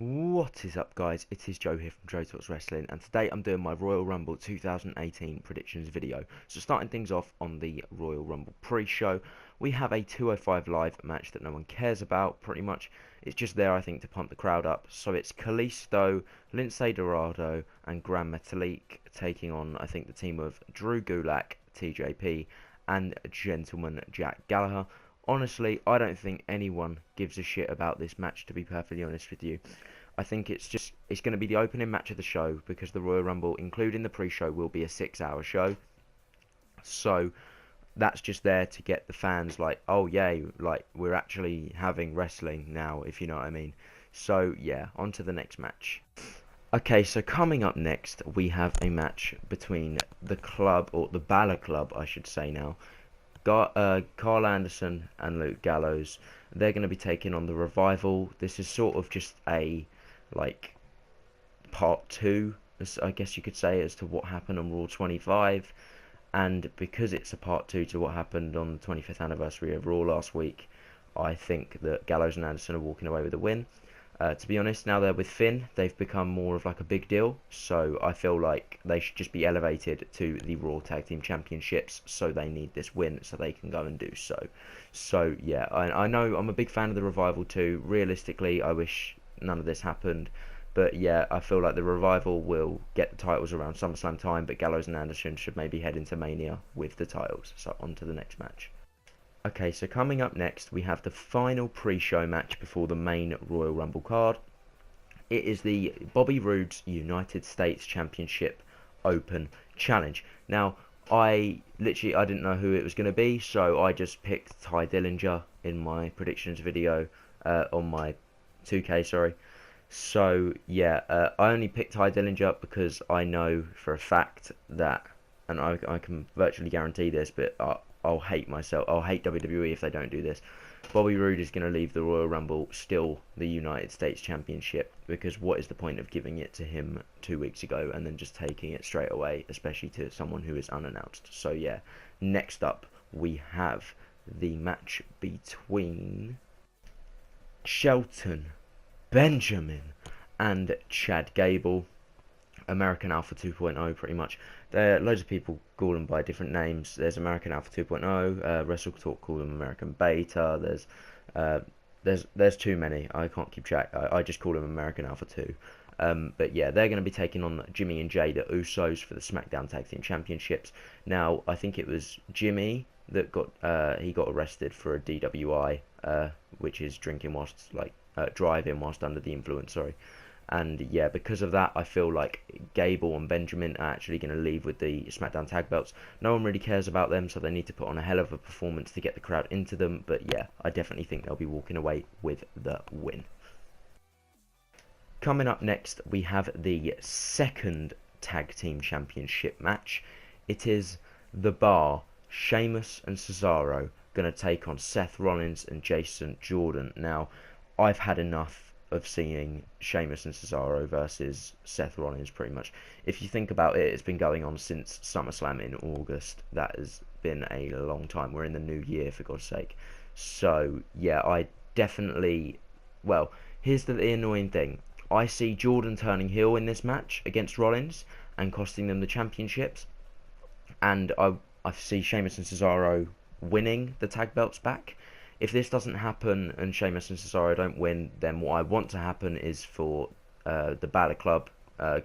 What is up, guys? It is Joe here from JoeTalksWrestling, and today I'm doing my Royal Rumble 2018 predictions video. So starting things off on the Royal Rumble pre-show, we have a 205 Live match that no one cares about, pretty much. It's just there, I think, to pump the crowd up. So it's Kalisto, Lince Dorado, and Gran Metalik taking on, I think, the team of Drew Gulak, TJP, and Gentleman Jack Gallagher. Honestly, I don't think anyone gives a shit about this match, to be perfectly honest with you. I think it's going to be the opening match of the show because the Royal Rumble, including the pre-show, will be a 6-hour show. So that's just there to get the fans like, oh yay, like we're actually having wrestling now, if you know what I mean. So yeah, on to the next match. Okay, so coming up next, we have a match between the club, or the Balor Club, I should say now. Carl Anderson and Luke Gallows. They're going to be taking on the Revival. This is sort of just a like part 2, I guess you could say, as to what happened on Raw 25. And because it's a part 2 to what happened on the 25th anniversary of Raw last week, I think that Gallows and Anderson are walking away with a win. To be honest, now they're with Finn, they've become more of like a big deal, so I feel like they should just be elevated to the Raw Tag Team Championships, so they need this win so they can go and do so. So yeah, I know I'm a big fan of the Revival too. Realistically, I wish none of this happened, but yeah, I feel like the Revival will get the titles around SummerSlam time, but Gallows and Anderson should maybe head into Mania with the titles. So on to the next match. Okay, so coming up next, we have the final pre-show match before the main Royal Rumble card. It is the Bobby Roode's United States Championship Open Challenge. Now, I didn't know who it was going to be, so I just picked Ty Dillinger in my predictions video on my 2K, sorry. So, yeah, I only picked Ty Dillinger because I know for a fact that, and I can virtually guarantee this, but I'll hate myself. I'll hate WWE if they don't do this. Bobby Roode is going to leave the Royal Rumble still the United States Championship, because what is the point of giving it to him 2 weeks ago and then just taking it straight away, especially to someone who is unannounced. So yeah, next up we have the match between Shelton, Benjamin, and Chad Gable. American Alpha 2.0, pretty much. Loads of people call them by different names. There's American Alpha 2.0. Wrestle Talk call them American Beta. There's too many. I can't keep track. I just call them American Alpha 2. But yeah, they're going to be taking on Jimmy and Jay, the Usos, for the SmackDown Tag Team Championships. Now, I think it was Jimmy that got arrested for a DWI, which is driving whilst under the influence. Sorry. And yeah, because of that, I feel like Gable and Benjamin are actually going to leave with the SmackDown Tag Belts. No one really cares about them, so they need to put on a hell of a performance to get the crowd into them. But yeah, I definitely think they'll be walking away with the win. Coming up next, we have the second Tag Team Championship match. It is The Bar, Sheamus and Cesaro, going to take on Seth Rollins and Jason Jordan. Now, I've had enough of seeing Sheamus and Cesaro versus Seth Rollins, pretty much. If you think about it, it's been going on since SummerSlam in August. That has been a long time. We're in the new year, for God's sake. So, yeah, I definitely... Well, here's the annoying thing. I see Jordan turning heel in this match against Rollins and costing them the championships. And I see Sheamus and Cesaro winning the tag belts back. If this doesn't happen and Sheamus and Cesaro don't win, then what I want to happen is for the Balor Club,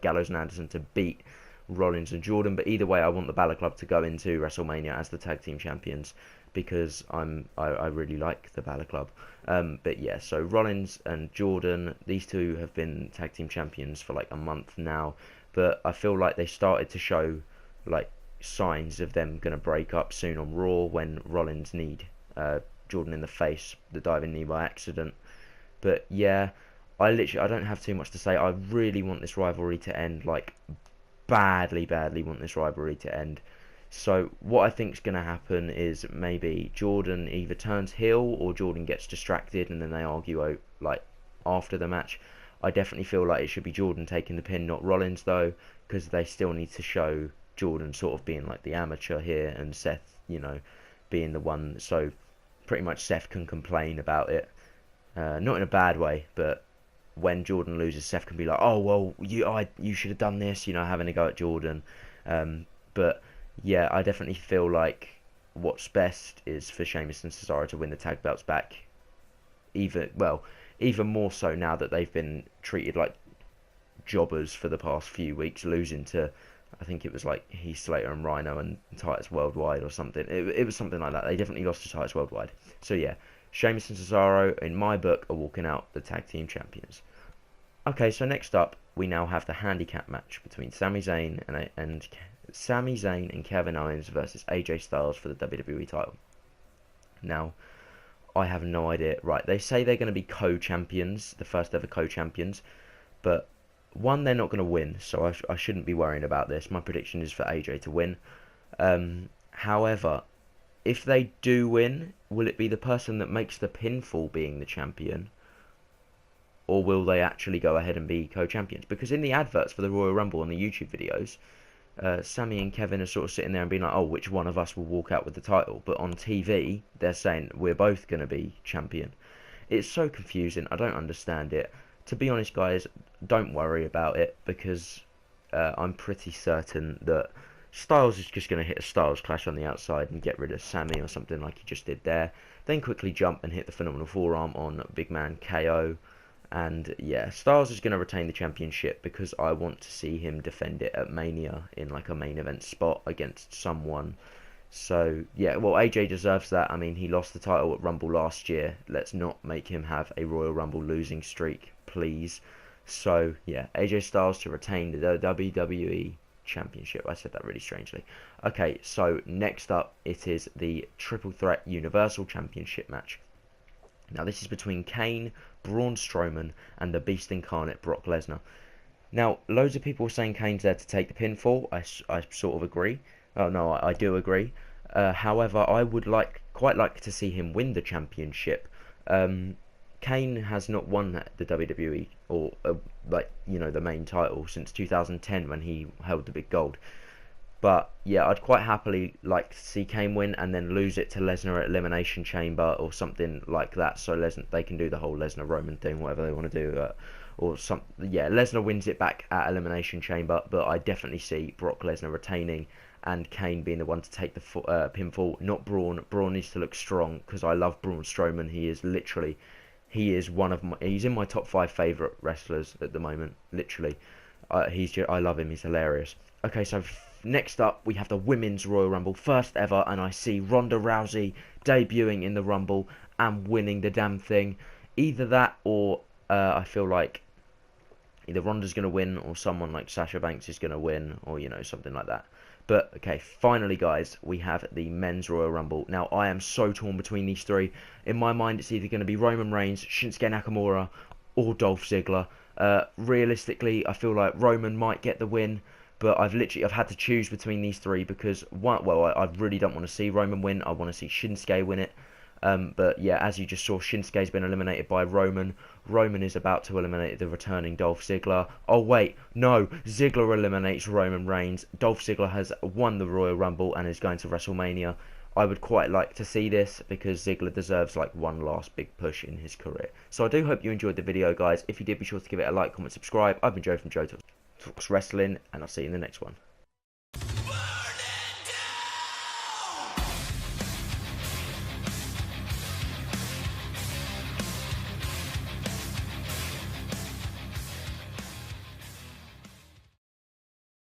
Gallows and Anderson, to beat Rollins and Jordan. But either way, I want the Balor Club to go into WrestleMania as the tag team champions, because I really like the Balor Club. But yeah, so Rollins and Jordan, these two have been tag team champions for like a month now. But I feel like they started to show like signs of them going to break up soon on Raw when Rollins need Jordan in the face, the diving knee by accident. But yeah, I don't have too much to say. I really want this rivalry to end, like badly want this rivalry to end. So what I think is going to happen is maybe Jordan either turns heel or Jordan gets distracted and then they argue like after the match. I definitely feel like it should be Jordan taking the pin, not Rollins though, because they still need to show Jordan sort of being like the amateur here and Seth, being the one. So pretty much Seth can complain about it, not in a bad way, but when Jordan loses, Seth can be like, oh well, you should have done this, you know, having a go at Jordan. But yeah, I definitely feel like what's best is for Sheamus and Cesaro to win the tag belts back. Even more so now that they've been treated like jobbers for the past few weeks, losing to, I think it was like Heath Slater and Rhino and Titus Worldwide or something. It was something like that. They definitely lost to Titus Worldwide. So yeah, Sheamus and Cesaro, in my book, are walking out the tag team champions. Okay, so next up, we now have the handicap match between Sami Zayn and Kevin Owens versus AJ Styles for the WWE title. Now, I have no idea. Right, they say they're going to be co-champions, the first ever co-champions, but one, they're not going to win, so I shouldn't be worrying about this. My prediction is for AJ to win. However, if they do win, will it be the person that makes the pinfall being the champion? Or will they actually go ahead and be co-champions? Because in the adverts for the Royal Rumble on the YouTube videos, Sami and Kevin are sort of sitting there and being like, oh, which one of us will walk out with the title? But on TV, they're saying we're both going to be champion. It's so confusing. I don't understand it. To be honest, guys, don't worry about it, because I'm pretty certain that Styles is just going to hit a Styles Clash on the outside and get rid of Sami or something like he just did there. Then quickly jump and hit the Phenomenal Forearm on Big Man KO. And yeah, Styles is going to retain the championship because I want to see him defend it at Mania in like a main event spot against someone. So yeah, well, AJ deserves that. I mean, he lost the title at Rumble last year. Let's not make him have a Royal Rumble losing streak, please. So yeah, AJ Styles to retain the WWE Championship. I said that really strangely. Okay, so next up, it is the Triple Threat Universal Championship match. Now this is between Kane, Braun Strowman, and the Beast Incarnate, Brock Lesnar. Now, loads of people are saying Kane's there to take the pinfall. I sort of agree. Oh no, I do agree. However, I would quite like to see him win the championship. Kane has not won the WWE or the main title since 2010 when he held the big gold. But yeah, I'd quite happily like to see Kane win and then lose it to Lesnar at Elimination Chamber or something like that, so they can do the whole Lesnar Roman thing, whatever they want to do, Lesnar wins it back at Elimination Chamber, but I definitely see Brock Lesnar retaining and Kane being the one to take the pinfall, not Braun. Braun needs to look strong because I love Braun Strowman. He's in my top 5 favourite wrestlers at the moment, literally. I love him, he's hilarious. Okay, so next up, we have the Women's Royal Rumble, first ever, and I see Ronda Rousey debuting in the Rumble and winning the damn thing. Either that or I feel like either Ronda's going to win or someone like Sasha Banks is going to win, or, something like that. But, okay, finally, guys, we have the Men's Royal Rumble. Now, I am so torn between these three. In my mind, it's either going to be Roman Reigns, Shinsuke Nakamura, or Dolph Ziggler. Realistically, I feel like Roman might get the win, but I've had to choose between these three because, I really don't want to see Roman win. I want to see Shinsuke win it. But yeah, as you just saw, Shinsuke's been eliminated by Roman. Roman is about to eliminate the returning Dolph Ziggler. Oh wait, no, Ziggler eliminates Roman Reigns. Dolph Ziggler has won the Royal Rumble and is going to WrestleMania. I would quite like to see this because Ziggler deserves like one last big push in his career. So I do hope you enjoyed the video, guys. If you did, be sure to give it a like, comment, subscribe. I've been Joe from Joe Talks Wrestling, and I'll see you in the next one.